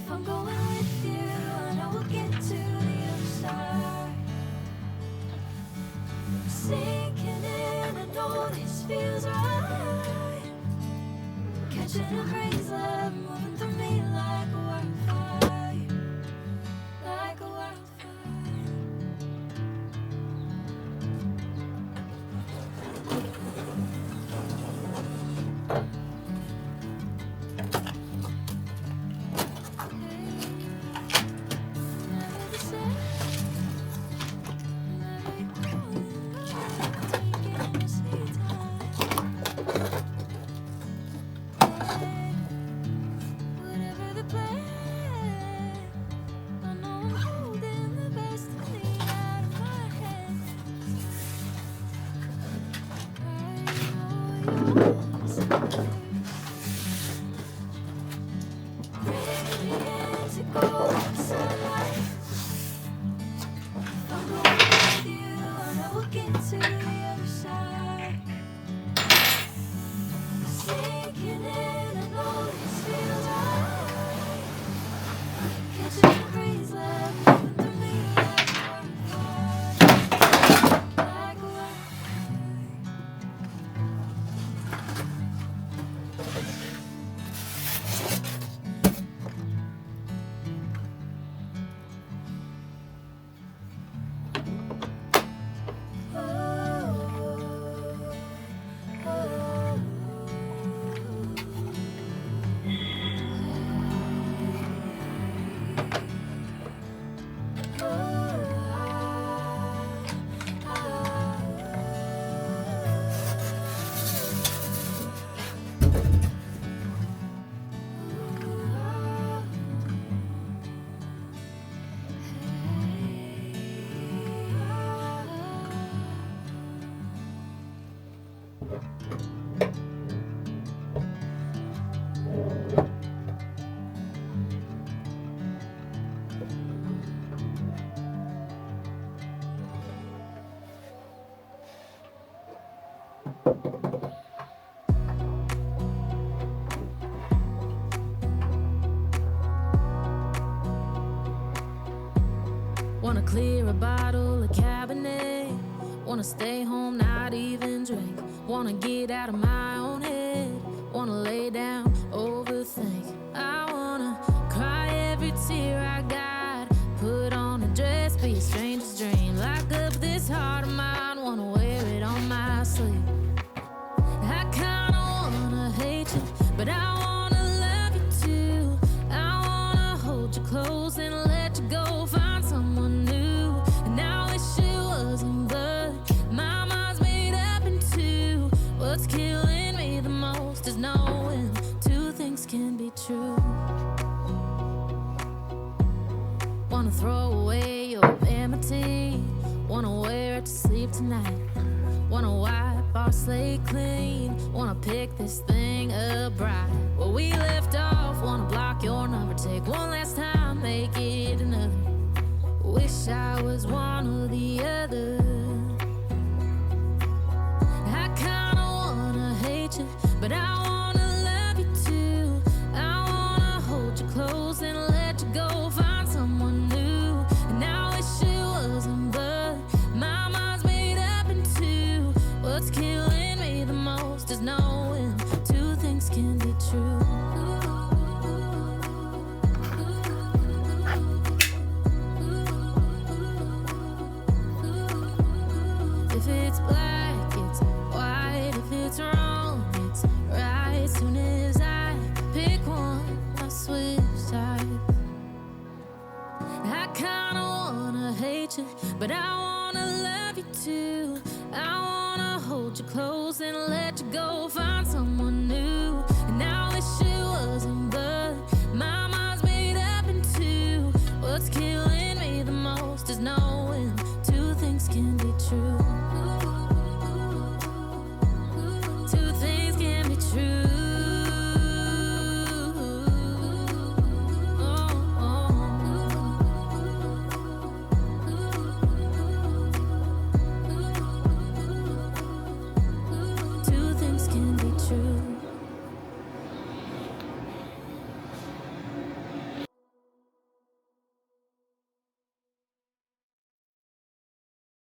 If I'm going with you, I know we'll get to the other side. I'm sinking in, I know this feels right. Catching a breeze, love moving through me like a wildfire, like a wildfire. Wanna clear a bottle of Cabernet. Wanna stay home, not even drink. Wanna get out of my own head. Wanna lay down, overthink. I wanna cry every tear I got. Put on a dress, be a stranger's dream. Lock up this heart of mine, wanna wear it on my sleeve. I kinda wanna hate you, but I wanna love you too. I wanna hold you close and let you go. Find someone new, and I wish it wasn't, but my mind's made up in two. What's killing me the most is knowing two things can be true. Wanna throw away your enmity. Wanna wear it to sleep tonight. Wanna wipe our slate clean. Wanna pick this thing up right where we left off. Wanna block your number, take one last time, make it another. Wish I was one or the other. I kinda wanna hate you, but I wanna love you too. I wanna hold you close and let you go. Find someone new, and I wish it wasn't, but my mind's made up in two. What's killing me the most is knowing two things can be true. If it's black, it's white. If it's wrong, it's right. Soon as I pick one, I switch sides. I kinda wanna hate you, but I wanna love you too. I wanna hold you close and let you go.